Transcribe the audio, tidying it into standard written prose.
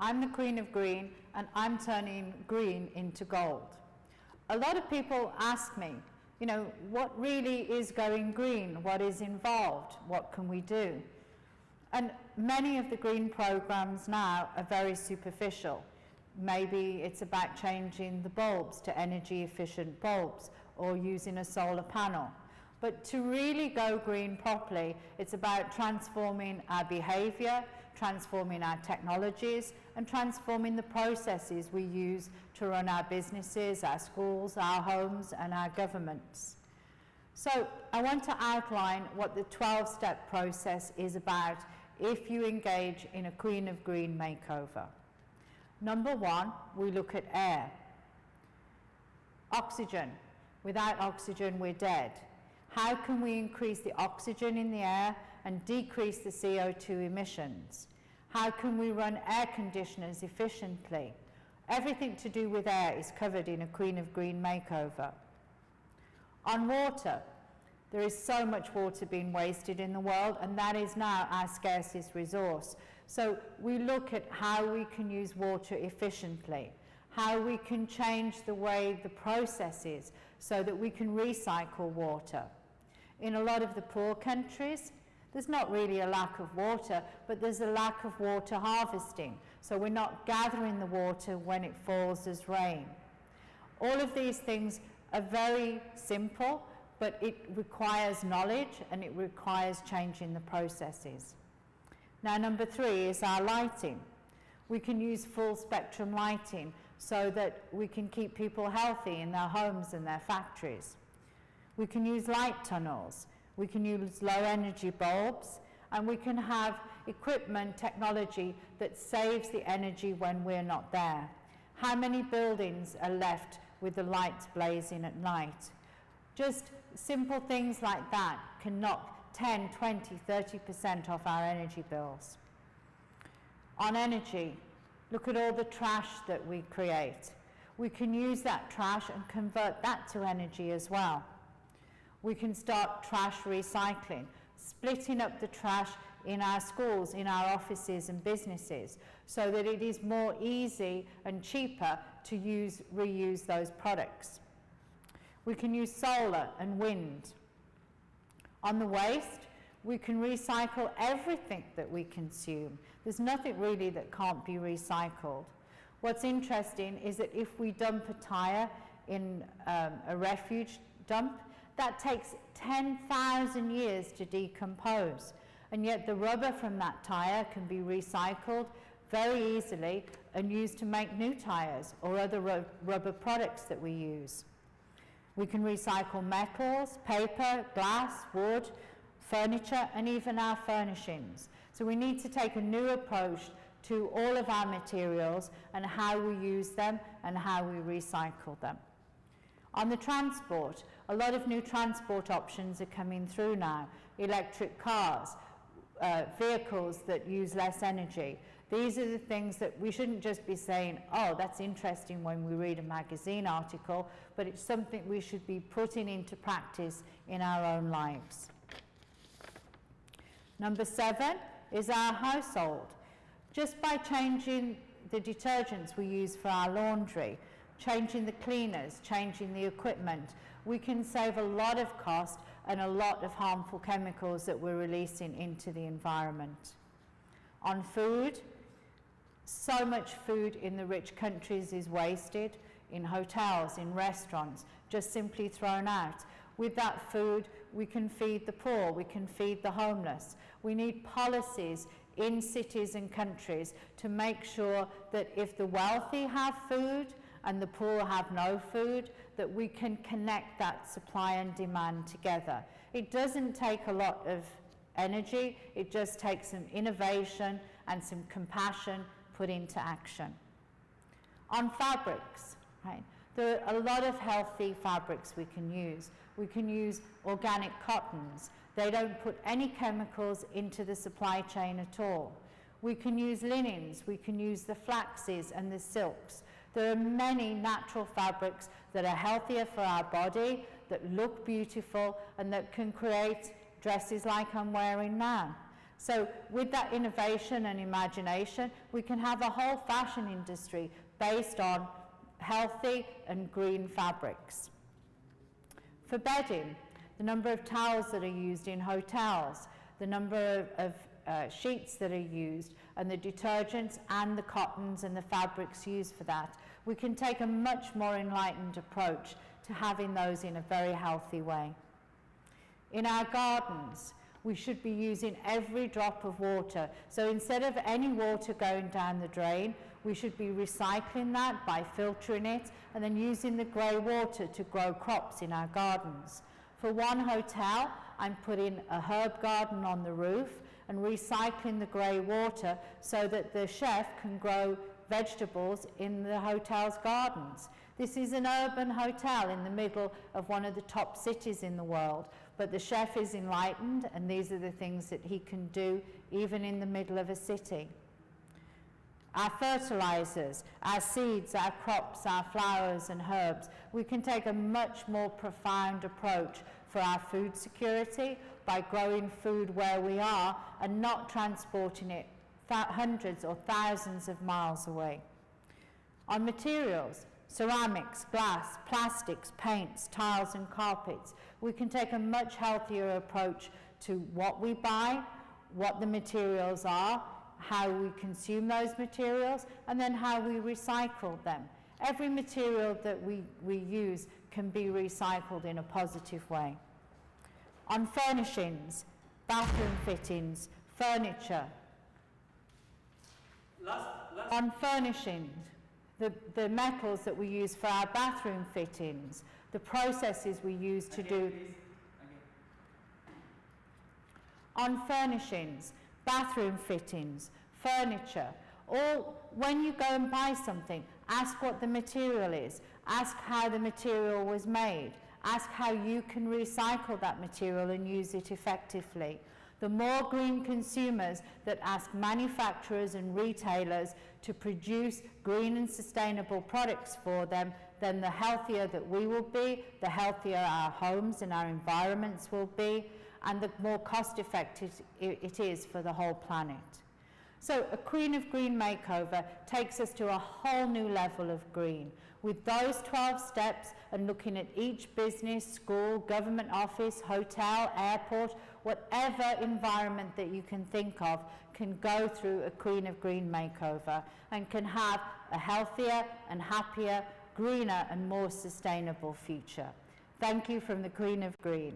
I'm the Queen of Green, and I'm turning green into gold. A lot of people ask me, you know, what really is going green? What is involved? What can we do? And many of the green programs now are very superficial. Maybe it's about changing the bulbs to energy efficient bulbs or using a solar panel. But to really go green properly, it's about transforming our behavior, transforming our technologies, and transforming the processes we use to run our businesses, our schools, our homes, and our governments. So I want to outline what the 12-step process is about if you engage in a Queen of Green makeover. Number one, we look at air. Oxygen. Without oxygen, we're dead. How can we increase the oxygen in the air and decrease the CO2 emissions? How can we run air conditioners efficiently? Everything to do with air is covered in a Queen of Green makeover. On water, there is so much water being wasted in the world, and that is now our scarcest resource. So we look at how we can use water efficiently, how we can change the way the process is so that we can recycle water. In a lot of the poor countries, there's not really a lack of water, but there's a lack of water harvesting. So we're not gathering the water when it falls as rain. All of these things are very simple, but it requires knowledge and it requires changing the processes. Now, number three is our lighting. We can use full spectrum lighting so that we can keep people healthy in their homes and their factories. We can use light tunnels, we can use low energy bulbs, and we can have equipment, technology that saves the energy when we're not there. How many buildings are left with the lights blazing at night? Just simple things like that can knock 10, 20, 30% off our energy bills. On energy, look at all the trash that we create. We can use that trash and convert that to energy as well. We can start trash recycling, splitting up the trash in our schools, in our offices and businesses, so that it is more easy and cheaper to reuse those products. We can use solar and wind. On the waste, we can recycle everything that we consume. There's nothing really that can't be recycled. What's interesting is that if we dump a tire in a refuge dump, that takes 10,000 years to decompose, and yet the rubber from that tire can be recycled very easily and used to make new tires or other rubber products that we use. We can recycle metals, paper, glass, wood, furniture, and even our furnishings. So we need to take a new approach to all of our materials and how we use them and how we recycle them. On the transport, a lot of new transport options are coming through now. Electric cars, vehicles that use less energy. These are the things that we shouldn't just be saying, oh, that's interesting when we read a magazine article, but it's something we should be putting into practice in our own lives. Number 7 is our household. Just by changing the detergents we use for our laundry, changing the cleaners, changing the equipment, we can save a lot of cost and a lot of harmful chemicals that we're releasing into the environment. On food, so much food in the rich countries is wasted, in hotels, in restaurants, just simply thrown out. With that food, we can feed the poor, we can feed the homeless. We need policies in cities and countries to make sure that if the wealthy have food and the poor have no food, that we can connect that supply and demand together. It doesn't take a lot of energy, it just takes some innovation and some compassion put into action. On fabrics, right? There are a lot of healthy fabrics we can use. We can use organic cottons. They don't put any chemicals into the supply chain at all. We can use linens, we can use the flaxes and the silks. There are many natural fabrics that are healthier for our body, that look beautiful, and that can create dresses like I'm wearing now. So with that innovation and imagination, we can have a whole fashion industry based on healthy and green fabrics. For bedding, the number of towels that are used in hotels, the number of sheets that are used, and the detergents and the cottons and the fabrics used for that, we can take a much more enlightened approach to having those in a very healthy way. In our gardens, we should be using every drop of water. So instead of any water going down the drain, we should be recycling that by filtering it and then using the grey water to grow crops in our gardens. For one hotel, I'm putting a herb garden on the roof and recycling the grey water so that the chef can grow vegetables in the hotel's gardens. This is an urban hotel in the middle of one of the top cities in the world, but the chef is enlightened, and these are the things that he can do even in the middle of a city. Our fertilizers, our seeds, our crops, our flowers and herbs, we can take a much more profound approach for our food security by growing food where we are and not transporting it hundreds or thousands of miles away. On materials, ceramics, glass, plastics, paints, tiles and carpets, we can take a much healthier approach to what we buy, what the materials are, how we consume those materials, and then how we recycle them. Every material that we use can be recycled in a positive way. On furnishings, bathroom fittings, furniture. On furnishings, the metals that we use for our bathroom fittings, the processes we use to do. On furnishings, bathroom fittings, furniture, or when you go and buy something, ask what the material is, ask how the material was made, ask how you can recycle that material and use it effectively. The more green consumers that ask manufacturers and retailers to produce green and sustainable products for them, then the healthier that we will be, the healthier our homes and our environments will be, and the more cost effective it is for the whole planet. So a Queen of Green makeover takes us to a whole new level of green. With those 12 steps and looking at each business, school, government office, hotel, airport, whatever environment that you can think of can go through a Queen of Green makeover and can have a healthier and happier, greener and more sustainable future. Thank you from the Queen of Green.